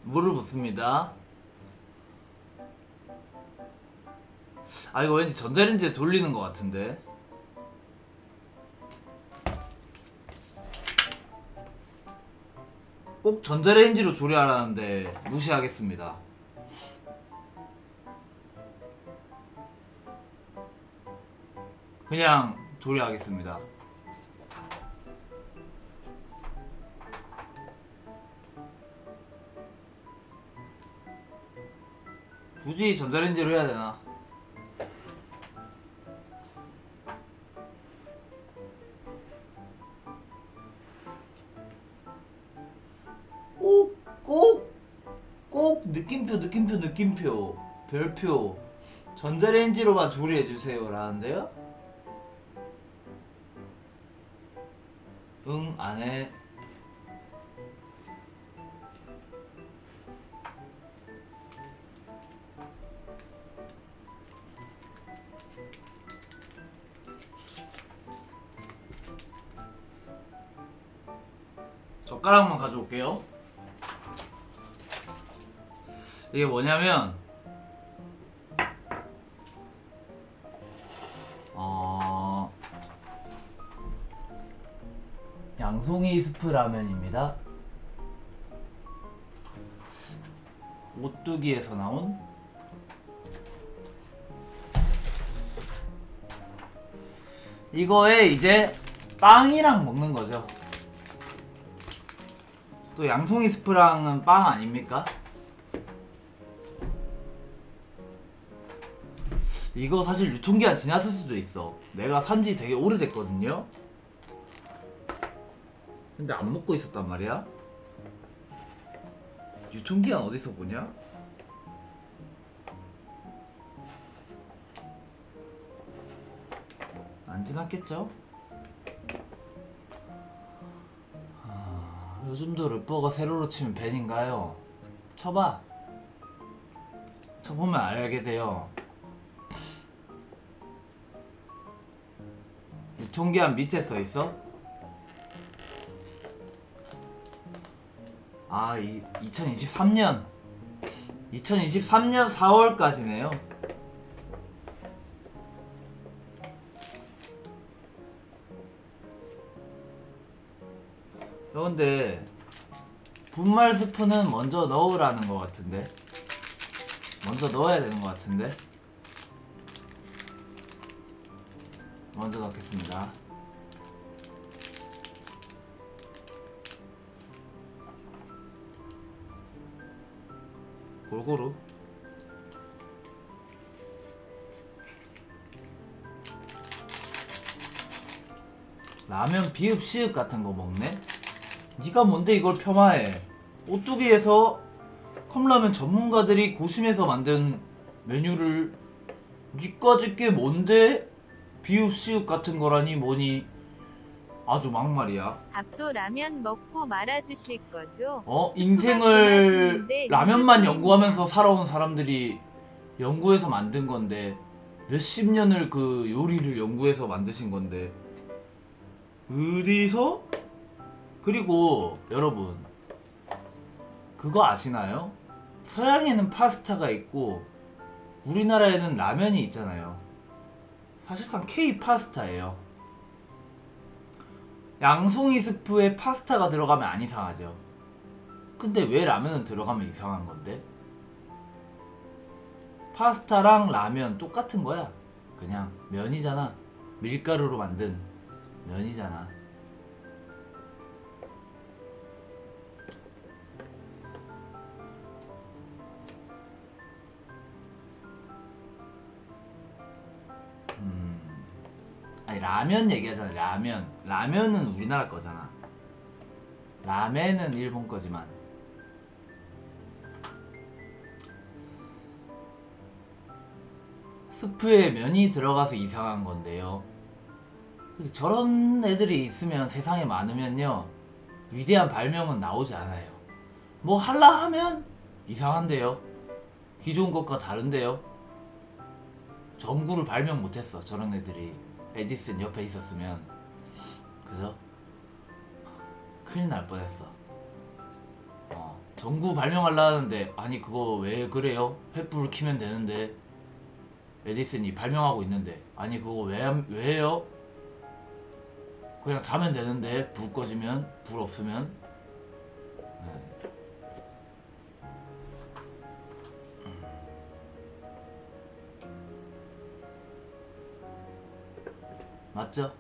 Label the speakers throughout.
Speaker 1: 물을 붓습니다. 아 이거 왠지 전자레인지에 돌리는 것 같은데. 꼭 전자레인지로 조리하라는데 무시하겠습니다. 그냥 조리하겠습니다. 굳이 전자레인지로 해야 되나? 꼭 느낌표 별표 전자레인지로만 조리해주세요 라는데요? 응 안해. 젓가락만 가져올게요. 이게 뭐냐면 양송이 스프 라면입니다. 오뚜기에서 나온 이거에 이제 빵이랑 먹는 거죠. 또 양송이 스프랑은 빵 아닙니까? 이거 사실 유통기한 지났을 수도 있어. 내가 산지 되게 오래됐거든요. 근데 안 먹고 있었단 말이야. 유통기한 어디서 보냐? 안 지났겠죠? 요즘도 르버가 세로로 치면 벤인가요? 쳐봐. 쳐보면 알게 돼요. 유통기한 밑에 써있어? 아 2023년 4월까지네요. 그런데 분말 스프는 먼저 넣으라는 것 같은데, 먼저 넣어야 되는 것 같은데, 먼저 넣겠습니다. 골고루. 라면 비읍 시읍 같은 거 먹네? 니가 뭔데 이걸 폄하해. 오뚜기에서 컵라면 전문가들이 고심해서 만든 메뉴를 니까 짓게 뭔데 비읍 시읍 같은 거라니 뭐니. 아주 막말이야.
Speaker 2: 밥도 라면 먹고 말아주실 거죠?
Speaker 1: 인생을 라면만 연구하면서 살아온 사람들이 연구해서 만든 건데, 몇십 년을 그 요리를 연구해서 만드신 건데 어디서? 그리고 여러분 그거 아시나요? 서양에는 파스타가 있고 우리나라에는 라면이 있잖아요. 사실상 K 파스타예요. 양송이 스프에 파스타가 들어가면 안 이상하죠. 근데 왜 라면은 들어가면 이상한 건데? 파스타랑 라면 똑같은 거야. 그냥 면이잖아. 밀가루로 만든 면이잖아. 아니 라면 얘기하잖아. 라면은 우리나라 거잖아. 라멘은 일본 거지만. 스프에 면이 들어가서 이상한 건데요. 저런 애들이 있으면, 세상에 많으면요, 위대한 발명은 나오지 않아요. 뭐 할라 하면 이상한데요. 기존 것과 다른데요. 전구를 발명 못했어. 저런 애들이 에디슨 옆에 있었으면. 그죠? 큰일 날 뻔했어. 전구 발명하려는데 아니 그거 왜 그래요? 횃불을 켜면 되는데. 에디슨이 발명하고 있는데 아니 그거 왜 해요? 그냥 자면 되는데 불 꺼지면 불 없으면. 네. 맞죠?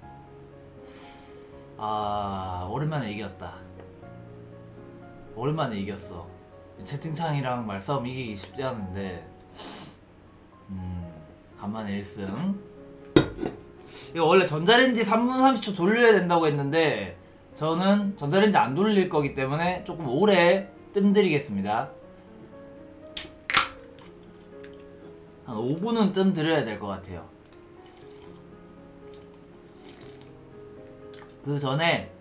Speaker 1: 아 오랜만에 이겼다. 오랜만에 이겼어. 채팅창이랑 말싸움 이기기 쉽지 않은데 간만에 1승. 이거 원래 전자레인지 3분 30초 돌려야 된다고 했는데 저는 전자레인지 안 돌릴 거기 때문에 조금 오래 뜸들이겠습니다. 한 5분은 뜸들여야 될 것 같아요. 그 전에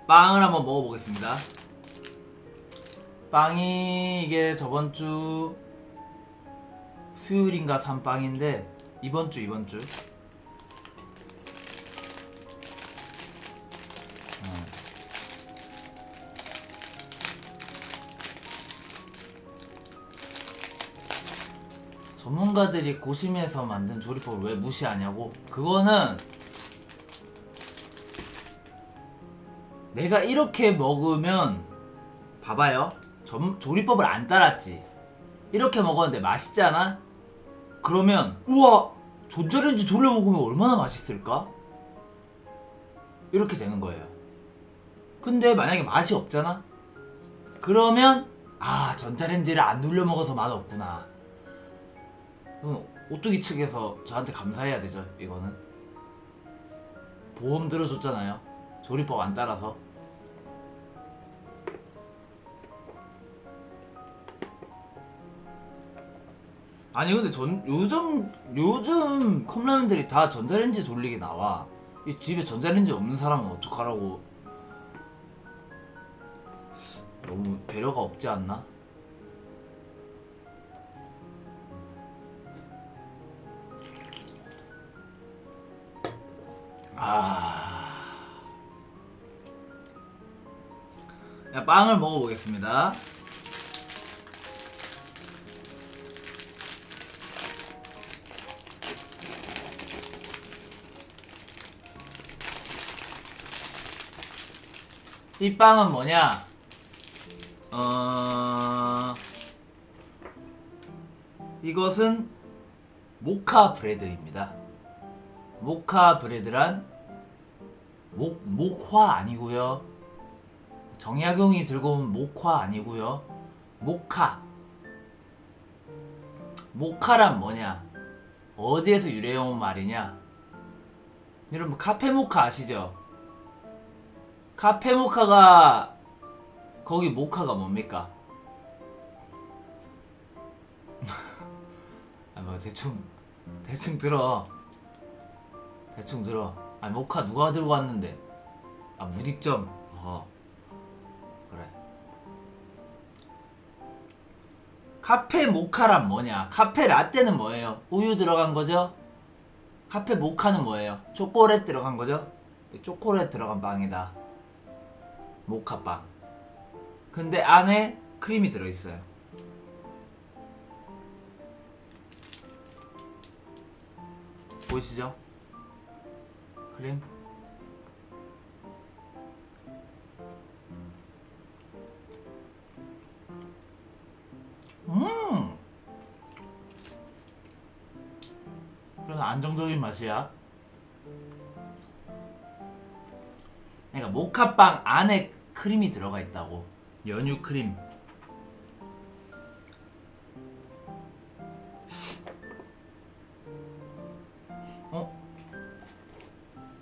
Speaker 1: 빵을 한번 먹어보겠습니다. 빵이 이게 저번주 수요일인가 산 빵인데 이번주 전문가들이 고심해서 만든 조리법을 왜 무시하냐고. 그거는 내가 이렇게 먹으면 봐봐요. 조리법을 안 따랐지. 이렇게 먹었는데 맛있잖아? 그러면 우와 전자레인지 돌려 먹으면 얼마나 맛있을까? 이렇게 되는 거예요. 근데 만약에 맛이 없잖아? 그러면 아 전자레인지를 안 돌려 먹어서 맛없구나. 오뚜기 측에서 저한테 감사해야 되죠. 이거는 보험 들어줬잖아요. 조리법 안 따라서. 아니 근데 요즘 컵라면들이 다 전자레인지 돌리게 나와. 이 집에 전자레인지 없는 사람은 어떡하라고. 너무 배려가 없지 않나? 야, 빵을 먹어보겠습니다. 이 빵은 뭐냐? 이것은 모카 브레드입니다. 모카 브레드란 목화 아니고요. 정약용이 들고 온 목화 아니고요. 모카란 뭐냐? 어디에서 유래해온 말이냐? 여러분 카페 모카 아시죠? 카페 모카가 거기 모카가 뭡니까? 아 뭐 대충 들어. 아 모카 누가 들고 왔는데? 아 무딕점. 그래. 카페 모카란 뭐냐? 카페 라떼는 뭐예요? 우유 들어간 거죠? 카페 모카는 뭐예요? 초콜릿 들어간 거죠? 초콜릿 들어간 빵이다. 모카빵. 근데 안에 크림이 들어있어요. 보이시죠? 크림. 그런 안정적인 맛이야. 그러니까 모카빵 안에 크림이 들어가 있다고. 연유 크림.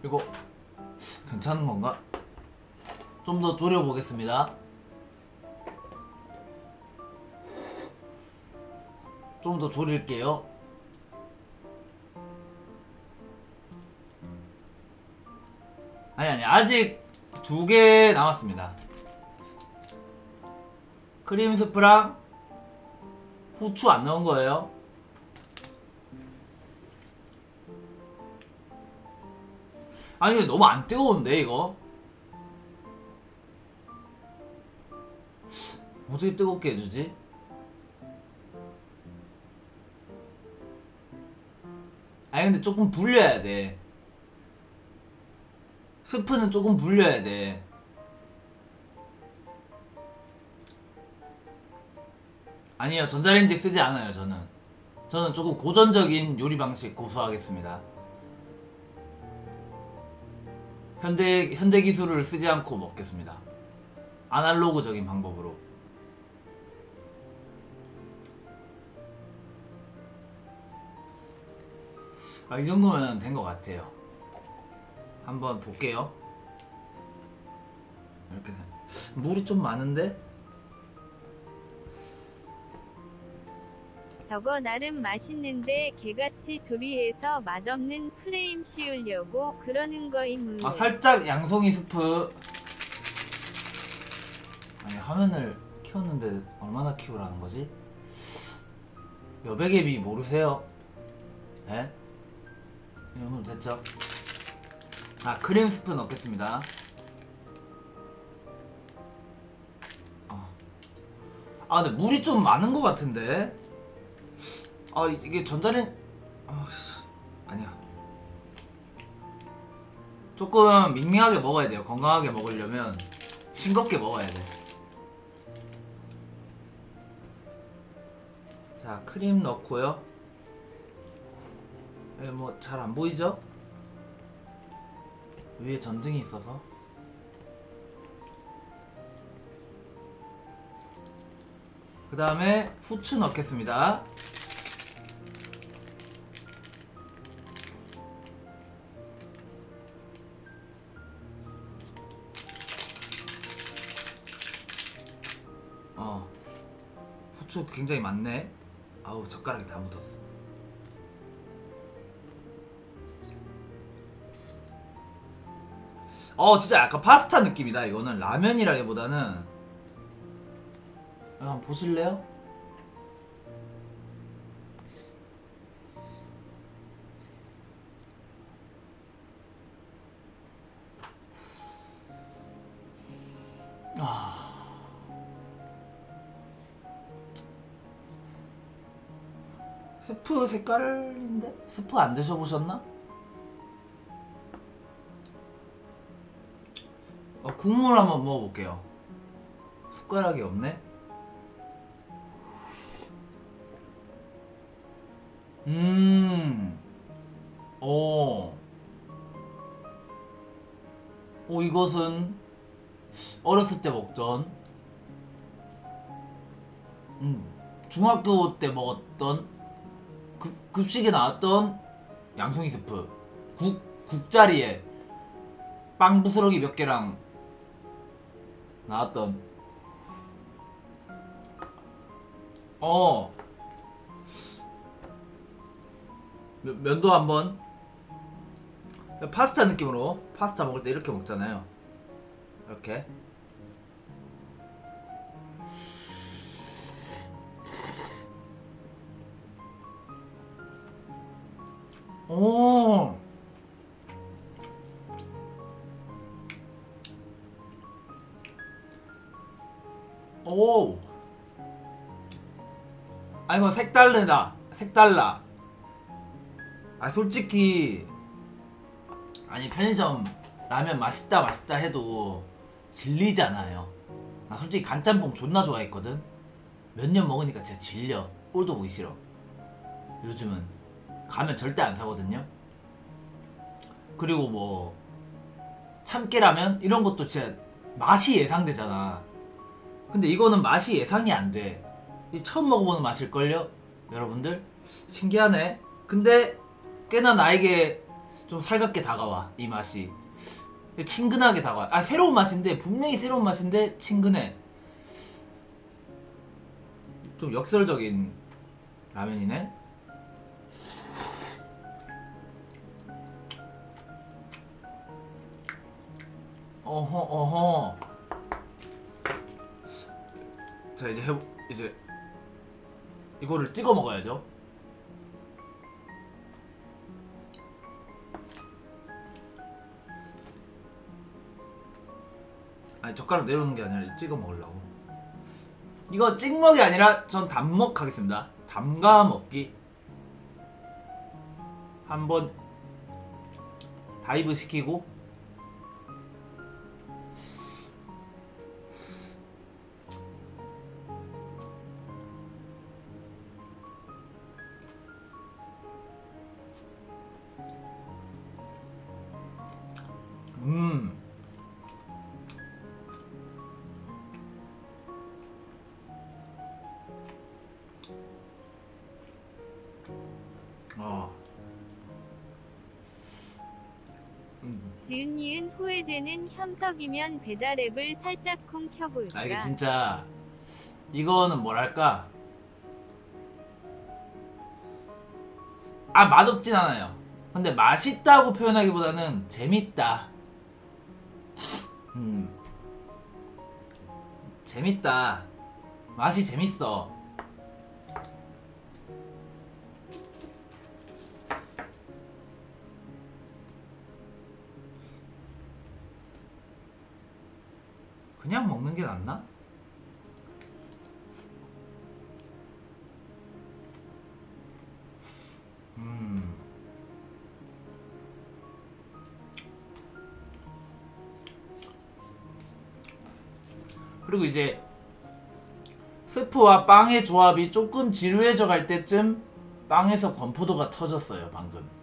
Speaker 1: 이거 괜찮은 건가? 좀 더 졸여보겠습니다. 좀 더 졸일게요. 아니 아직 2개 남았습니다. 크림 스프랑 후추 안 넣은 거예요. 아니 근데 너무 안 뜨거운데 이거? 어떻게 뜨겁게 해주지? 아니 근데 조금 불려야 돼. 스프는 조금 불려야 돼. 아니요, 전자레인지 쓰지 않아요. 저는 조금 고전적인 요리 방식 고수하겠습니다. 현대 기술을 쓰지 않고 먹겠습니다. 아날로그적인 방법으로. 아, 이 정도면 된 것 같아요. 한번 볼게요. 이렇게 물이 좀 많은데?
Speaker 2: 저거 나름 맛있는데 개같이 조리해서 맛없는 프레임 씌우려고 그러는 거임.
Speaker 1: 아, 살짝 양송이 스프. 아니, 화면을 키웠는데 얼마나 키우라는 거지? 여백의 비 모르세요? 에? 이 정도면 됐죠? 아, 크림 스프 넣겠습니다. 아, 근데 물이 좀 많은 것 같은데? 아, 이게 아니야. 조금 밍밍하게 먹어야 돼요. 건강하게 먹으려면 싱겁게 먹어야 돼. 자, 크림 넣고요. 뭐 잘 안 보이죠? 위에 전등이 있어서. 그 다음에 후추 넣겠습니다. 후추 굉장히 많네. 아우, 젓가락이 다 묻었어. 진짜 약간 파스타 느낌이다. 이거는 라면이라기보다는. 한번 보실래요? 스프 색깔인데? 스프 안 드셔보셨나? 국물 한번 먹어볼게요. 숟가락이 없네? 이것은 어렸을 때 먹던 중학교 때 먹었던 급식에 나왔던 양송이 스프. 국자리에 빵 부스러기 몇 개랑 나왔던. 면도 한번. 파스타 느낌으로. 파스타 먹을 때 이렇게 먹잖아요. 이렇게. 오. 아, 이건 색달르다. 색달라. 아, 솔직히 아니, 편의점 라면 맛있다 해도 질리잖아요. 나 솔직히 간짬뽕 존나 좋아했거든. 몇 년 먹으니까 진짜 질려. 꼴도 보기 싫어. 요즘은 가면 절대 안 사거든요. 그리고 뭐 참깨라면 이런 것도 진짜 맛이 예상되잖아. 근데 이거는 맛이 예상이 안 돼. 처음 먹어보는 맛일걸요? 여러분들? 신기하네. 근데 꽤나 나에게 좀 살갑게 다가와, 이 맛이. 친근하게 다가와. 아, 새로운 맛인데, 분명히 새로운 맛인데 친근해. 좀 역설적인 라면이네. 어허. 자, 이제 이거를 찍어 먹어야죠. 아니, 젓가락 내려오는 게 아니라 찍어 먹으려고. 이거 찍먹이 아니라 전 단먹 하겠습니다. 담가 먹기. 한번 다이브 시키고
Speaker 2: 지은니은 후회되는 혐석이면 배달앱을 살짝 쿵 켜볼까?
Speaker 1: 이게 진짜 이거는 뭐랄까 맛없진 않아요. 근데 맛있다고 표현하기보다는 재밌다. 재밌다. 맛이 재밌어. 그냥 먹는 게 낫나? 그리고 이제 스프와 빵의 조합이 조금 지루해져 갈 때쯤 빵에서 건포도가 터졌어요 방금.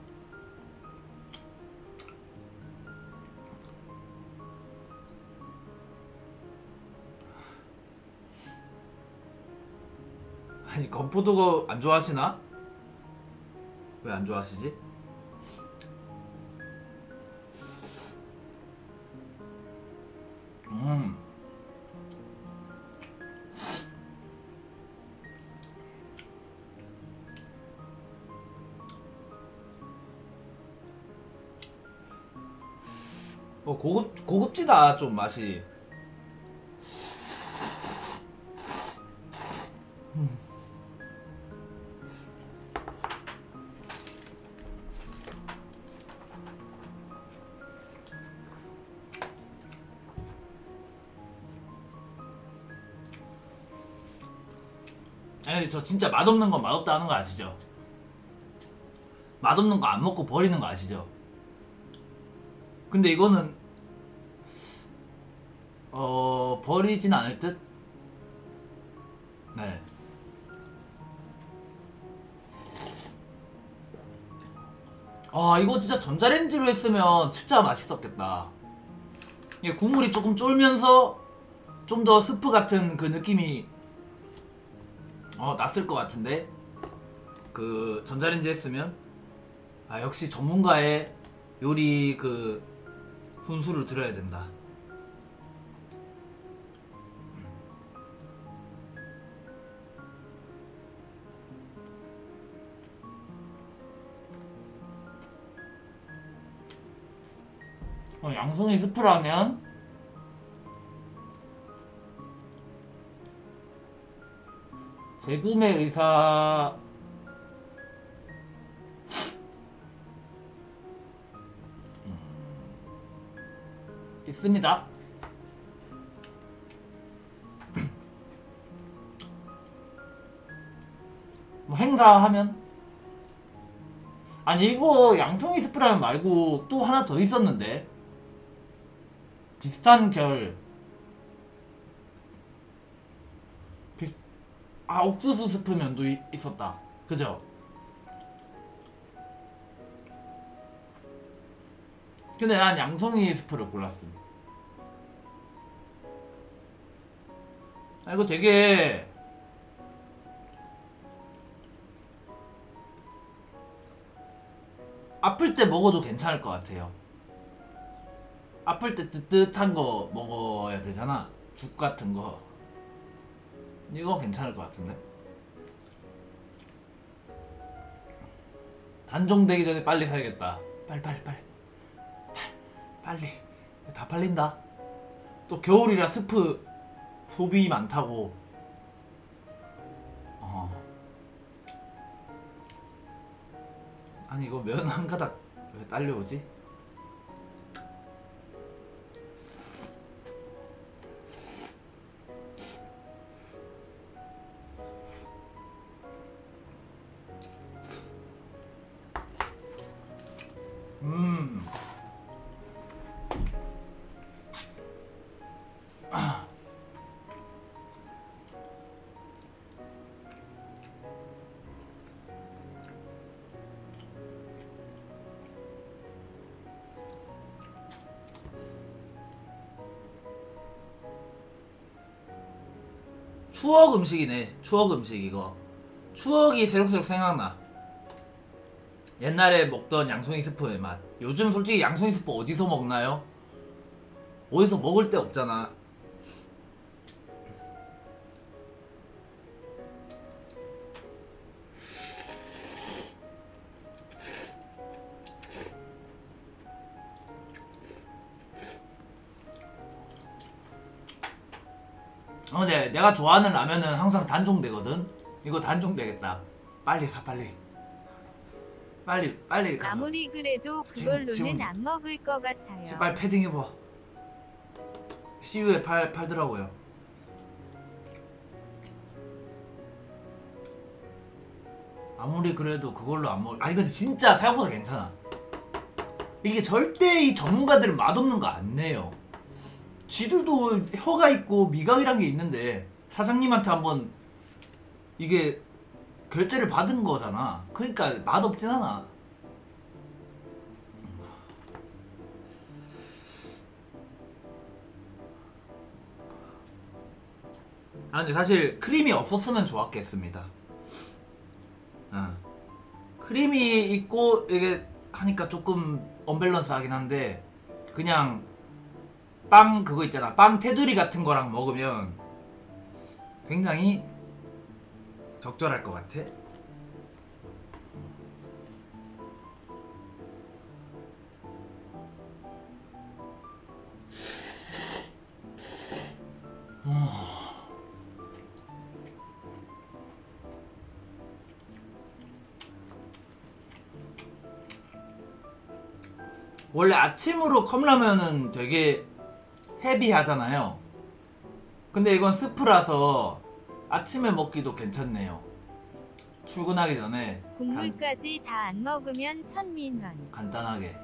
Speaker 1: 아니 건포도가 안 좋아하시나? 왜 안 좋아하시지? 고급지다 좀 맛이. 아니 저 진짜 맛없는 건 맛없다 하는 거 아시죠? 맛없는 거 안 먹고 버리는 거 아시죠? 근데 이거는 버리진 않을 듯? 네. 이거 진짜 전자레인지로 했으면 진짜 맛있었겠다. 이게 국물이 조금 쫄면서 좀 더 스프 같은 그 느낌이 났을 것 같은데 그 전자레인지 했으면 역시 전문가의 요리 그 훈수를 들어야 된다. 양송이 스프라면 재구매 의사 있습니다. 뭐 행사하면 아니 이거 양송이 스프라면 말고 또 하나 더 있었는데 비슷한 결 옥수수 스프면도 있었다. 그죠? 근데 난 양송이 스프를 골랐음. 이거 되게 아플 때 먹어도 괜찮을 것 같아요. 아플 때 뜨뜻한 거 먹어야 되잖아. 죽 같은 거. 이거 괜찮을 것 같은데. 단종되기 전에 빨리 사야겠다. 빨리. 다 팔린다. 또 겨울이라 스프 소비 많다고. 아니 이거 면 한 가닥 왜 딸려오지? 추억 음식이네. 추억 음식 이거. 추억이 새록새록 생각나. 옛날에 먹던 양송이 스프의 맛. 요즘 솔직히 양송이 스프 어디서 먹나요? 어디서 먹을 데 없잖아. 근데 내가 좋아하는 라면은 항상 단종되거든. 이거 단종되겠다. 빨리 사 빨리. 빨리 가서.
Speaker 2: 아무리 그래도 그걸로는
Speaker 1: 지금
Speaker 2: 안 먹을 것 같아요.
Speaker 1: 지금 빨리 패딩 입어. CU에 팔더라고요. 아무리 그래도 그걸로 안 먹을. 아니 근데 진짜 생각보다 괜찮아. 이게 절대 이 전문가들은 맛없는 거 안 내요. 지들도 혀가 있고 미각이란 게 있는데 사장님한테 한번 이게 결제를 받은 거잖아. 그러니까 맛없진 않아. 근데 사실 크림이 없었으면 좋았겠습니다. 크림이 있고 이게 하니까 조금 언밸런스 하긴 한데 그냥 빵 그거 있잖아. 빵 테두리 같은 거랑 먹으면 굉장히 적절할 것 같아. 원래 아침으로 컵라면은 되게 헤비하잖아요. 근데 이건 스프라서 아침에 먹기도 괜찮네요. 출근하기 전에
Speaker 2: 국물까지 다 안 먹으면 천민원.
Speaker 1: 간단하게.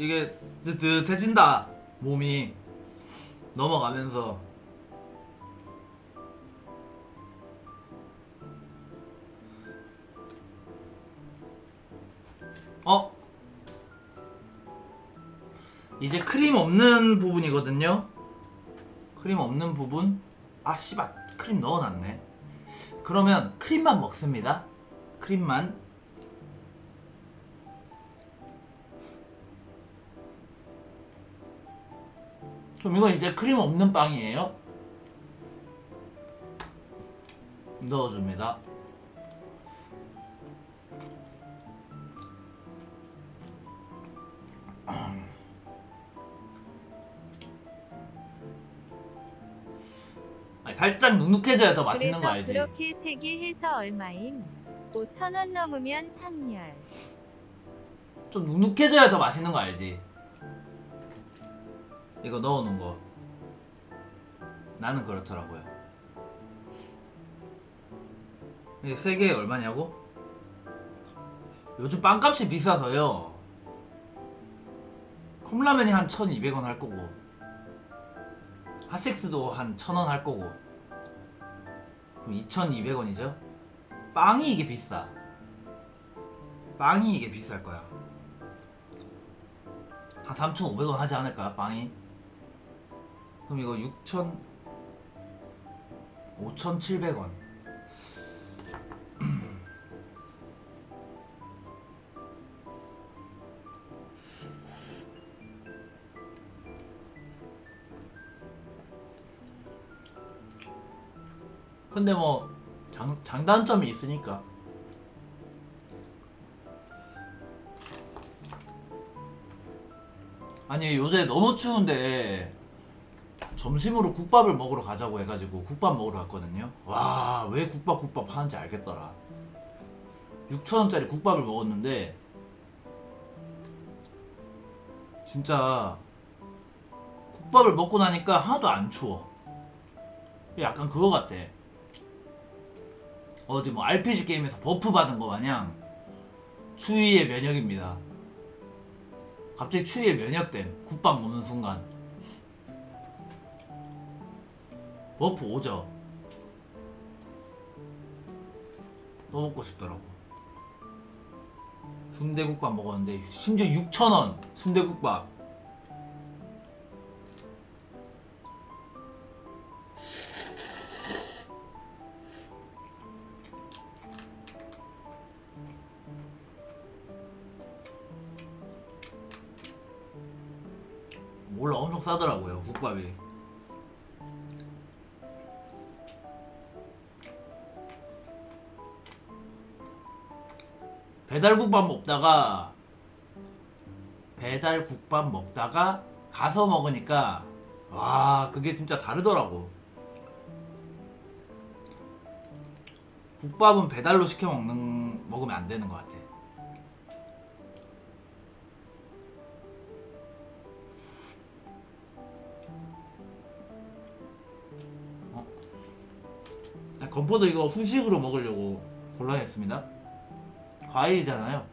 Speaker 1: 이게 뜨뜻해진다. 몸이 넘어가면서. 이제 크림 없는 부분이거든요. 크림 없는 부분. 씨발 크림 넣어놨네. 그러면 크림만 먹습니다. 크림만. 그럼 이건 이제 크림 없는 빵이에요. 넣어줍니다. 살짝 눅눅해져야 더 맛있는 거 알지?
Speaker 2: 그래서 그렇게 3개 해서 얼마임? 5,000원 넘으면 창렬.
Speaker 1: 좀 눅눅해져야 더 맛있는 거 알지? 이거 넣어놓은 거 나는 그렇더라고요. 이게 3개에 얼마냐고? 요즘 빵값이 비싸서요. 컵라면이 한 1,200원 할 거고 핫식스도 한 1,000원 할 거고 그럼 2,200원이죠? 빵이 이게 비싸. 빵이 이게 비쌀 거야. 한 3,500원 하지 않을까 빵이? 그럼 이거 5,700원. 근데 뭐 장단점이 있으니까. 아니 요새 너무 추운데 점심으로 국밥을 먹으러 가자고 해가지고 국밥 먹으러 갔거든요. 와, 왜 국밥 하는지 알겠더라. 6,000원짜리 국밥을 먹었는데 진짜 국밥을 먹고 나니까 하나도 안 추워. 약간 그거 같아. 어디 뭐 RPG 게임에서 버프 받은 거 마냥 추위에 면역입니다. 갑자기 추위에 면역됨. 국밥 먹는 순간. 버프 오죠. 또 먹고 싶더라고. 순대국밥 먹었는데 심지어 6,000원 순대국밥. 몰라, 엄청 싸더라고요 국밥이. 배달국밥 먹다가 가서 먹으니까 와, 그게 진짜 다르더라고. 국밥은 배달로 시켜 먹으면 안 되는 것 같아. 건포도 이거 후식으로 먹으려고 골라냈습니다. 과일이잖아요.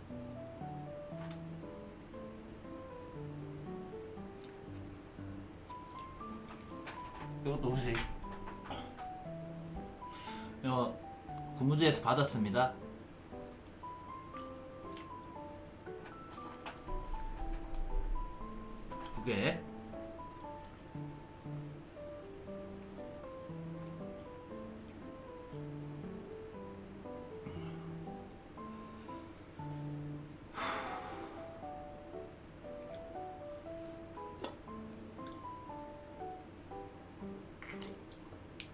Speaker 1: 이것도 후식. 이거 근무지에서 받았습니다. 두 개.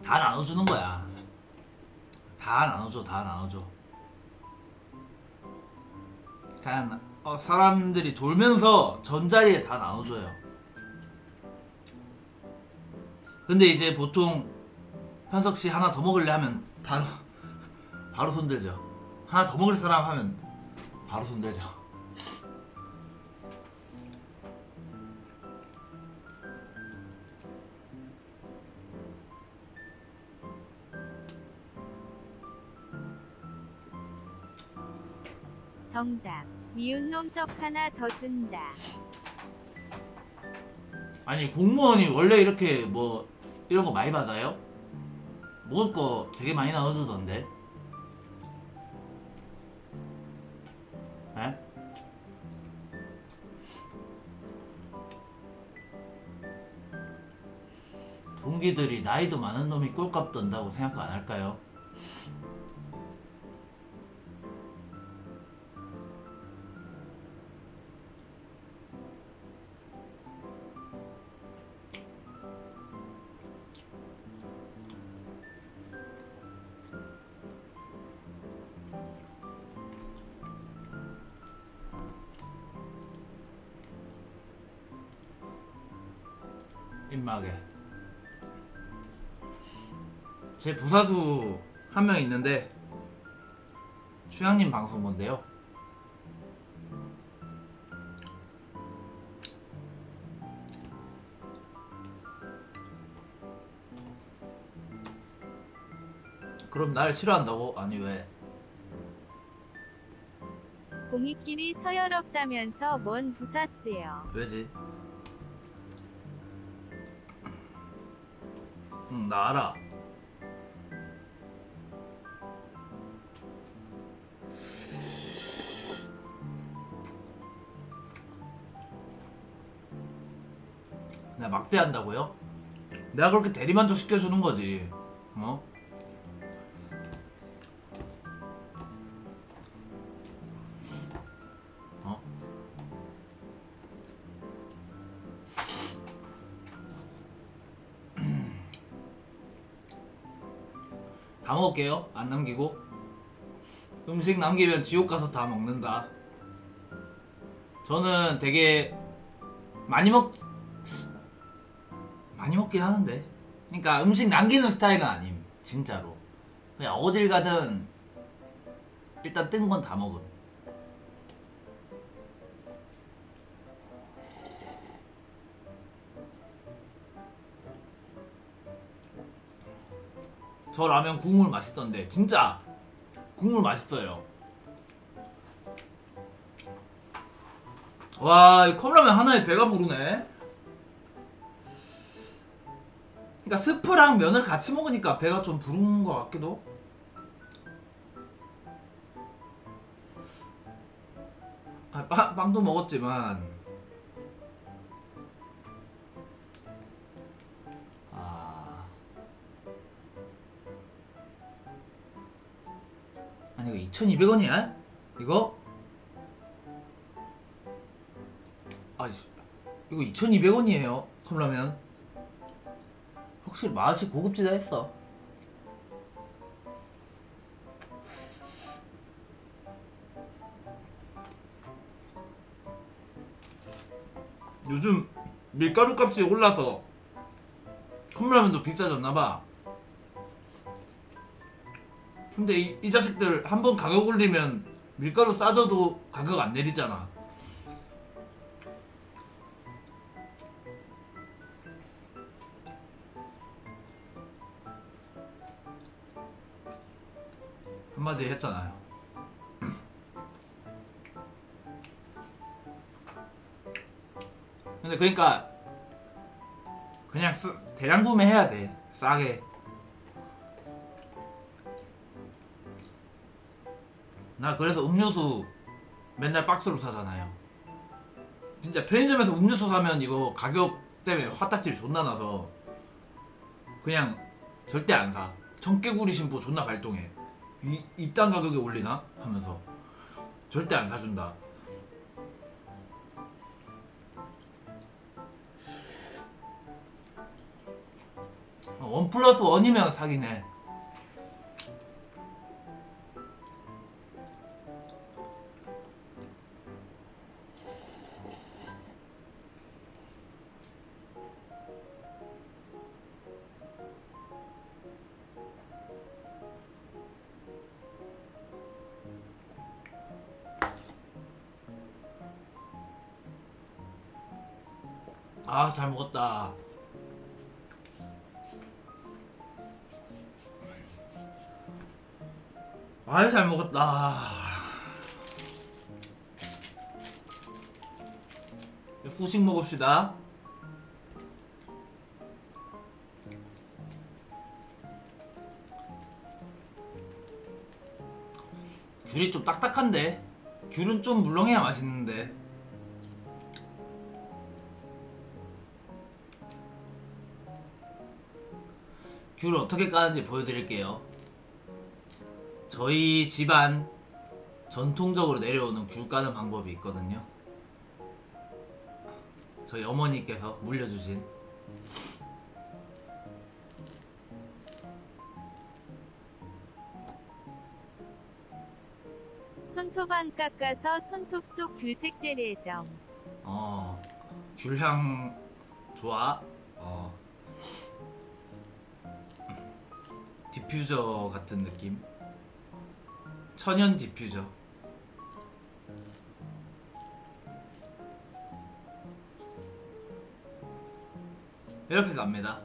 Speaker 1: 다 나눠주는 거야. 다 나눠줘, 다 나눠줘. 그냥 사람들이 졸면서 전자리에 다 나눠줘요. 근데 이제 보통 현석씨 하나 더 먹을래 하면 바로 손들죠. 하나 더 먹을 사람 하면 바로 손들죠.
Speaker 2: 정답. 미운 놈 떡 하나 더 준다.
Speaker 1: 아니, 공무원이 원래 이렇게 뭐 이런 거 많이 받아요? 먹을 거 되게 많이 나눠주던데. 에? 동기들이 나이도 많은 놈이 꼴값 떤다고 생각 안 할까요? 입마개. 제 부사수 한 명 있는데 추양님 방송 본대요. 그럼 날 싫어한다고? 아니, 왜?
Speaker 2: 공익끼리 서열없다면서 뭔 부사수요.
Speaker 1: 왜지? 응, 나 알아. 내가 막대한다고요? 내가 그렇게 대리만족 시켜주는 거지. 어? 어? 다 먹을게요. 안 남기고. 음식 남기면 지옥 가서 다 먹는다. 저는 되게 많이 먹긴 하는데, 그러니까 음식 남기는 스타일은 아님. 진짜로 그냥 어딜 가든 일단 뜬 건 다 먹음. 저 라면 국물 맛있던데 진짜 국물 맛있어요. 와, 이 컵라면 하나에 배가 부르네. 그러니까 스프랑 면을 같이 먹으니까 배가 좀 부른 것 같기도. 아, 빵도 먹었지만 아 아니 이거 2,200원이야? 이거? 아 이거 2,200원이에요 컵라면. 확실히 맛이 고급지다 했어. 요즘 밀가루 값이 올라서 컵라면도 비싸졌나봐. 근데 이 자식들 한번 가격 올리면 밀가루 싸져도 가격 안 내리잖아. 한마디 했잖아요. 근데 그러니까 그냥 대량 구매해야 돼. 싸게. 나 그래서 음료수 맨날 박스로 사잖아요. 진짜 편의점에서 음료수 사면 이거 가격 때문에 화딱질 존나 나서 그냥 절대 안 사. 청개구리 신고 존나 발동해. 이딴 가격에 올리나? 하면서 절대 안 사준다. 원 플러스 원이면 사기네. 아, 잘 먹었다. 아유, 잘 먹었다. 후식 먹읍시다. 귤이 좀 딱딱한데? 귤은 좀 물렁해야 맛있는데. 귤을 어떻게 까는지 보여드릴게요. 저희 집안 전통적으로 내려오는 귤 까는 방법이 있거든요. 저희 어머니께서 물려주신.
Speaker 2: 손톱 안 깎아서 손톱 속 귤색 대래정.
Speaker 1: 귤향 좋아. 디퓨저 같은 느낌. 천연 디퓨저. 이렇게 갑니다.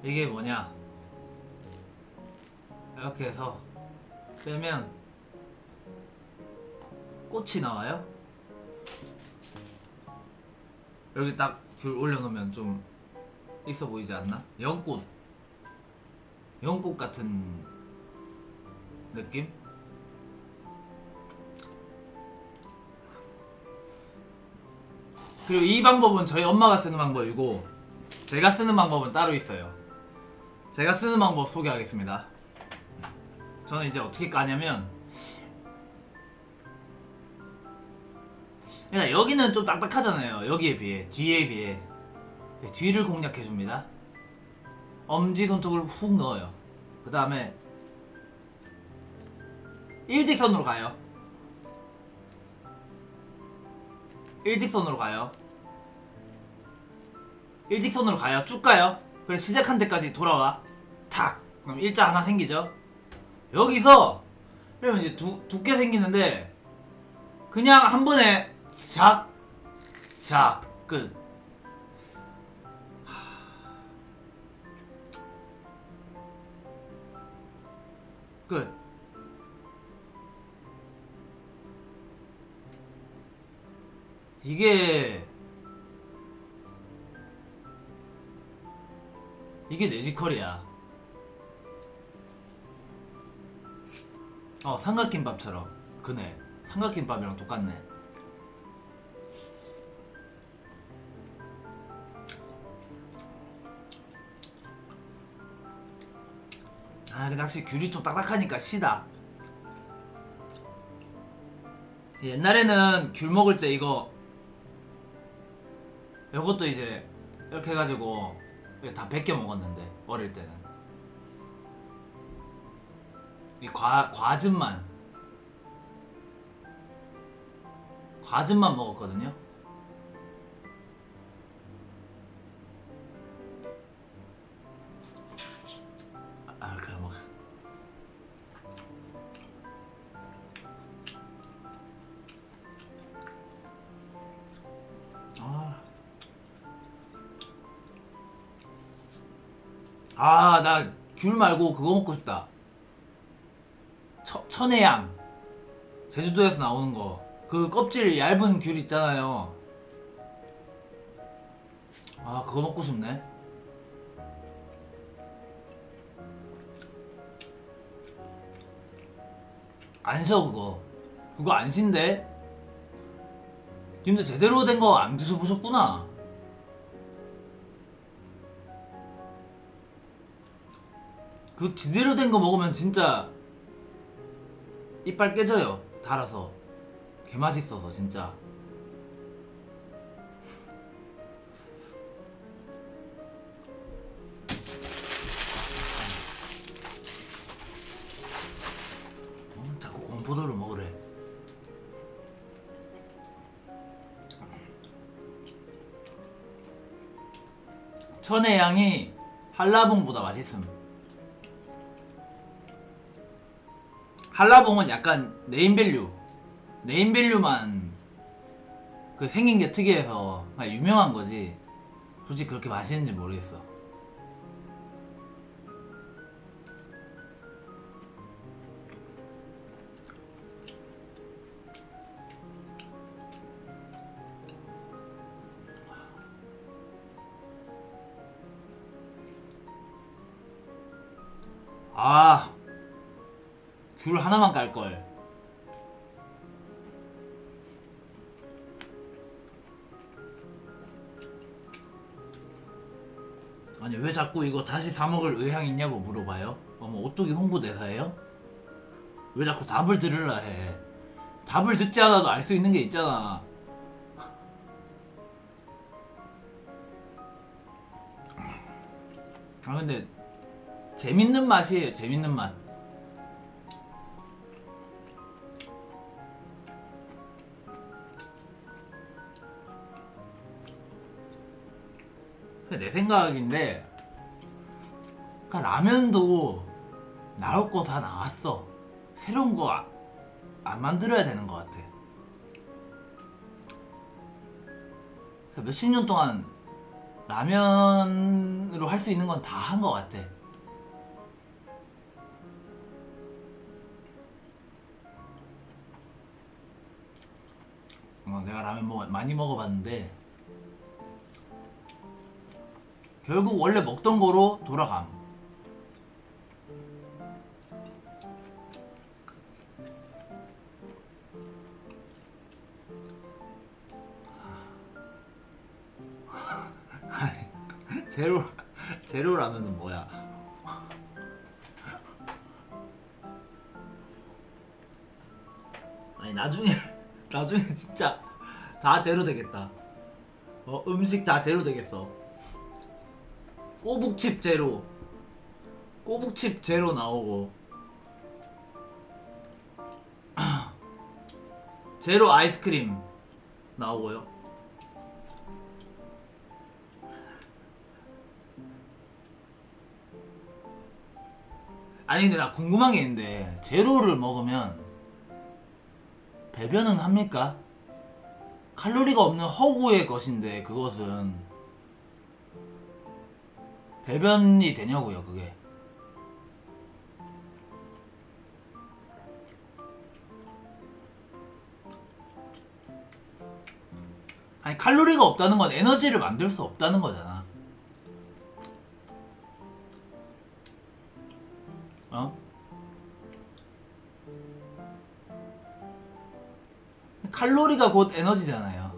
Speaker 1: 이게 뭐냐, 이렇게 해서 빼면 꽃이 나와요. 여기 딱 귤 올려놓으면 좀 있어 보이지 않나? 연꽃 같은 느낌? 그리고 이 방법은 저희 엄마가 쓰는 방법이고 제가 쓰는 방법은 따로 있어요. 제가 쓰는 방법 소개하겠습니다. 저는 이제 어떻게 까냐면, 그냥 여기는 좀 딱딱하잖아요. 여기에 비해, 뒤에 비해. 뒤를 공략해줍니다. 엄지손톱을 훅 넣어요. 그 다음에 일직선으로 가요. 일직선으로 가요. 쭉 가요. 그래, 시작한 데까지 돌아와. 탁! 그럼 일자 하나 생기죠? 여기서 그러면 이제 두께 생기는데 그냥 한 번에 샥! 샥! 끝. 끝. 이게 이게 내지컬이야. 삼각김밥처럼. 그네. 삼각김밥이랑 똑같네. 근데 확실히 귤이 좀 딱딱하니까 시다. 옛날에는 귤 먹을 때 이것도 이제 이렇게 해가지고 다 벗겨 먹었는데, 어릴 때는 이 과즙만 먹었거든요. 그래 먹어. 나 귤 말고 그거 먹고 싶다. 천혜향. 제주도에서 나오는 거. 그 껍질 얇은 귤 있잖아요. 그거 먹고 싶네. 안 셔, 그거. 그거 안 신데? 님들 제대로 된 거 안 드셔보셨구나. 그 제대로 된 거 먹으면 진짜 이빨 깨져요. 달아서. 개맛있어서 진짜. 자꾸 공포도를 먹으래. 천혜향이 한라봉보다 맛있음. 한라봉은 약간 네임밸류만 그 생긴 게 특이해서 그냥 유명한 거지. 솔직히 그렇게 맛있는지 모르겠어. 귤 하나만 깔걸. 아니 왜 자꾸 이거 다시 사먹을 의향 있냐고 물어봐요? 뭐 오뚜기 홍보대사예요? 왜 자꾸 답을 들으려 해? 답을 듣지 않아도 알 수 있는 게 있잖아. 근데 재밌는 맛이에요. 재밌는 맛. 내 생각인데 라면도 나올 거 다 나왔어. 새로운 거 안 만들어야 되는 것 같아. 몇십 년 동안 라면으로 할 수 있는 건 다 한 것 같아. 내가 라면 많이 먹어봤는데 결국 원래 먹던 거로 돌아감. 아니 제로 라면은 뭐야? 아니 나중에 진짜 다 제로 되겠다. 음식 다 제로 되겠어. 꼬북칩 제로 나오고 제로 아이스크림 나오고요. 아니 근데 나 궁금한 게 있는데 제로를 먹으면 배변은 합니까? 칼로리가 없는 허구의 것인데 그것은 배변이 되냐고요 그게. 아니 칼로리가 없다는 건 에너지를 만들 수 없다는 거잖아. 어? 칼로리가 곧 에너지잖아요.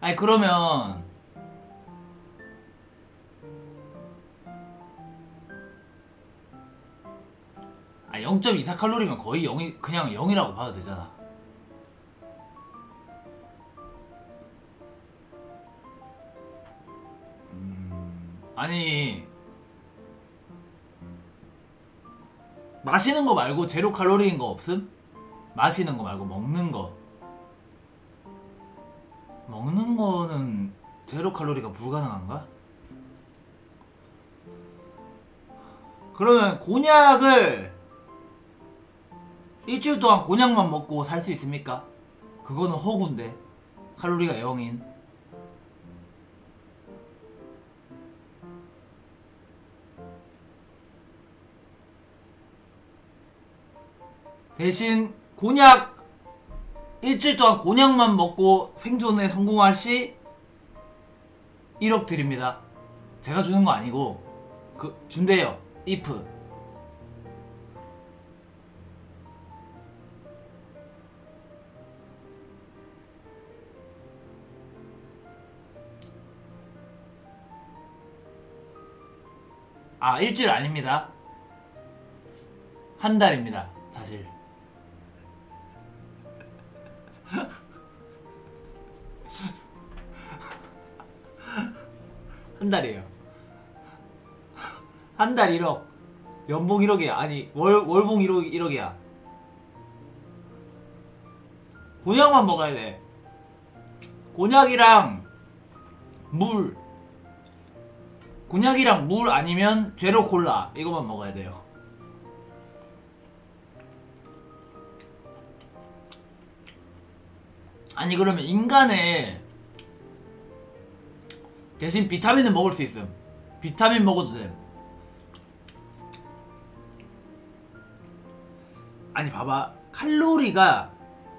Speaker 1: 아니 그러면 아 0.24칼로리면 거의 0이 그냥 0이라고 봐도 되잖아. 아니 마시는 거 말고 제로 칼로리인 거 없음? 마시는 거 말고 먹는 거. 먹는 거는 제로 칼로리가 불가능한가? 그러면 곤약을 일주일 동안 곤약만 먹고 살 수 있습니까? 그거는 허구인데 칼로리가 0인. 대신 곤약 일주일 동안 곤약만 먹고 생존에 성공할 시 1억 드립니다. 제가 주는 거 아니고 그 준대요. if 아 일주일 아닙니다. 한 달입니다. 사실 한 달이에요. 한 달 1억. 연봉 1억이야. 아니 월봉 1억이야. 곤약만 먹어야 돼. 곤약이랑 물. 곤약이랑 물 아니면 제로 콜라 이거만 먹어야 돼요. 아니 그러면 인간의 대신 비타민은 먹을 수 있음. 비타민 먹어도 돼. 아니 봐봐 칼로리가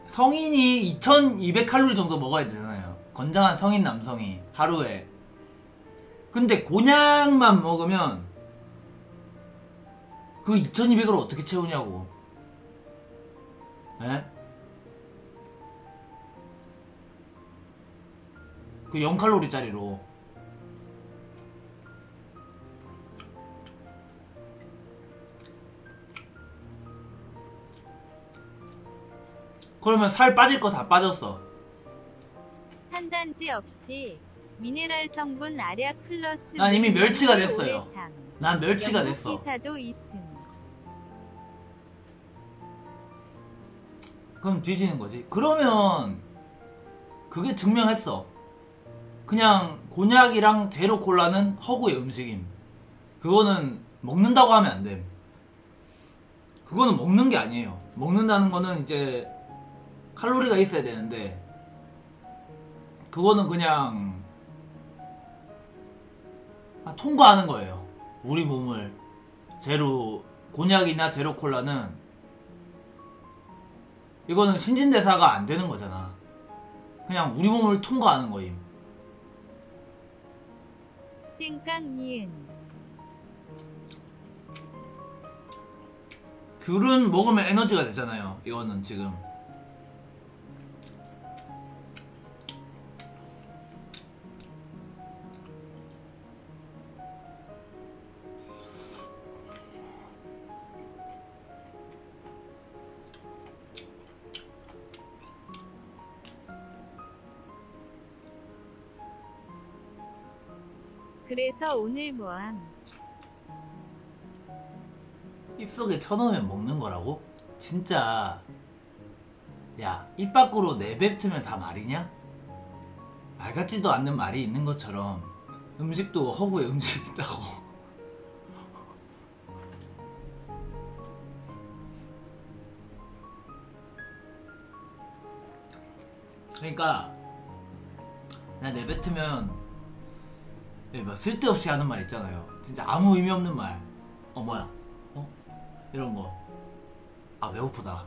Speaker 1: 성인이 2200칼로리 정도 먹어야 되잖아요. 건장한 성인 남성이 하루에. 근데 곤약만 먹으면 그 2200을 어떻게 채우냐고. 에? 그 0칼로리짜리로. 그러면 살 빠질 거 다 빠졌어.
Speaker 2: 탄단지 없이 미네랄 성분 아약 플러스.
Speaker 1: 난 이미 멸치가 됐어요. 난 멸치가 됐어.
Speaker 2: 기사도 있음.
Speaker 1: 그럼 뒤지는 거지. 그러면 그게 증명했어. 그냥 곤약이랑 제로 콜라는 허구의 음식임. 그거는 먹는다고 하면 안 돼. 그거는 먹는 게 아니에요. 먹는다는 거는 이제 칼로리가 있어야 되는데 그거는 그냥 통과하는 거예요. 우리 몸을. 제로 곤약이나 제로 콜라는 이거는 신진대사가 안 되는 거잖아. 그냥 우리 몸을 통과하는 거임.
Speaker 2: 땡깡 니은.
Speaker 1: 귤은 먹으면 에너지가 되잖아요. 이거는 지금
Speaker 2: 그래서 오늘 뭐함?
Speaker 1: 입속에 쳐넣으면 먹는 거라고? 진짜 야, 입 밖으로 내뱉으면 다 말이냐? 말 같지도 않는 말이 있는 것처럼 음식도 허구의 음식이 있다고. 그러니까 그냥 내뱉으면 뭐 쓸데없이 하는 말 있잖아요. 진짜 아무 의미 없는 말. 뭐야? 이런 거. 아 배고프다.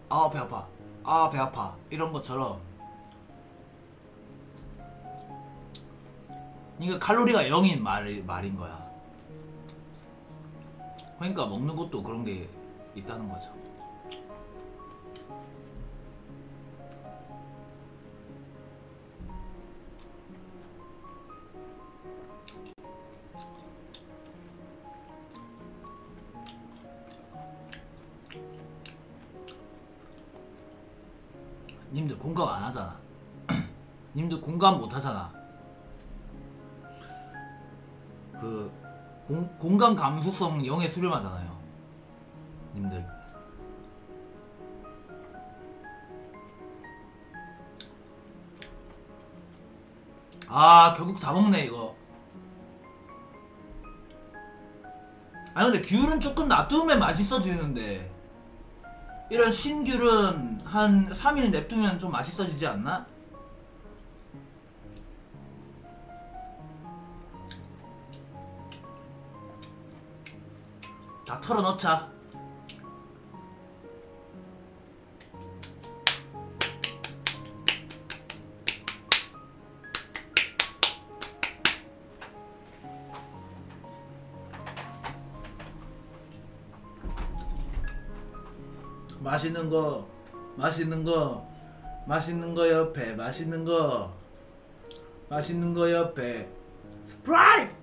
Speaker 1: 아 배 아파. 아 배 아파. 이런 것처럼 이게 칼로리가 0인 말인 거야. 그러니까 먹는 것도 그런 게 있다는 거죠. 님들 공감 안 하잖아. 님들 공감 못 하잖아. 그 공감 감수성 0에 수렴하잖아요. 님들. 아, 결국 다 먹네 이거. 아니 근데 귤은 조금 놔두면 맛있어지는데 이런 신귤은 한 3일 냅두면 좀 맛있어지지 않나? 다 털어넣자. 맛있는 거, 맛있는 거, 맛있는 거 옆에, 맛있는 거, 맛있는 거 옆에 스프라이트!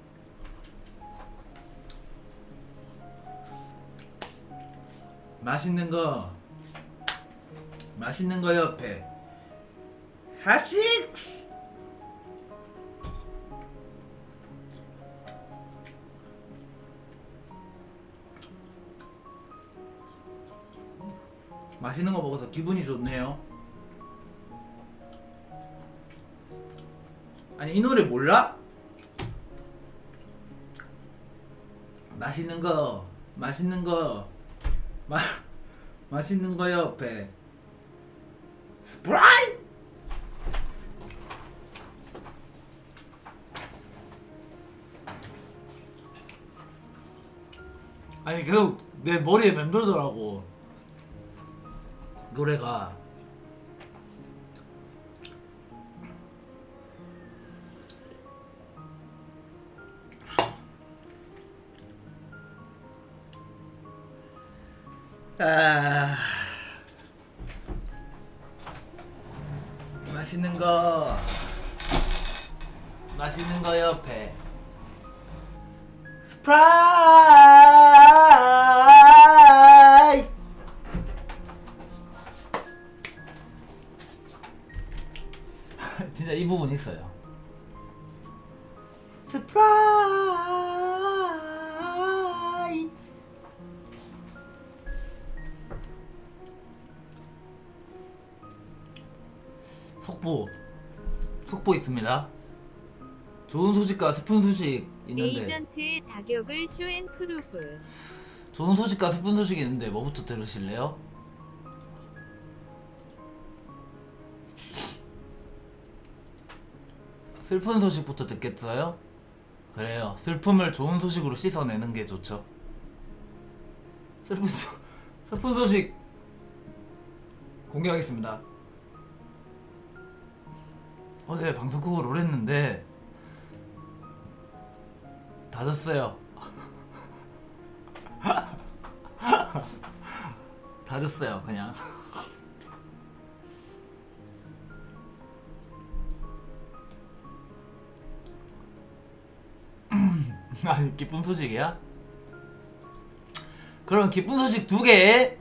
Speaker 1: 맛있는 거, 맛있는 거 옆에 하식스! 맛있는 거 먹어서 기분이 좋네요. 아니 이 노래 몰라? 맛있는 거, 맛있는 거, 맛있는 거 옆에 스프라이트! 아니 계속 내 머리에 맴돌더라고 노래가. 아, 맛있는 거, 맛있는 거 옆에 스프라이트! 진짜 이 부분 있어요. 스프라이트! 속보 있습니다. 좋은 소식과 슬픈 소식 있는데
Speaker 2: 에이전트의 자격을 쇼앤프루브.
Speaker 1: 좋은 소식과 슬픈 소식이 있는데 뭐부터 들으실래요? 슬픈 소식부터 듣겠어요? 그래요. 슬픔을 좋은 소식으로 씻어내는 게 좋죠. 슬픈 소식 공개하겠습니다. 어제 방송국을 오래 했는데 다 졌어요. 다 졌어요 그냥. 아니 기쁜 소식이야? 그럼 기쁜 소식 2개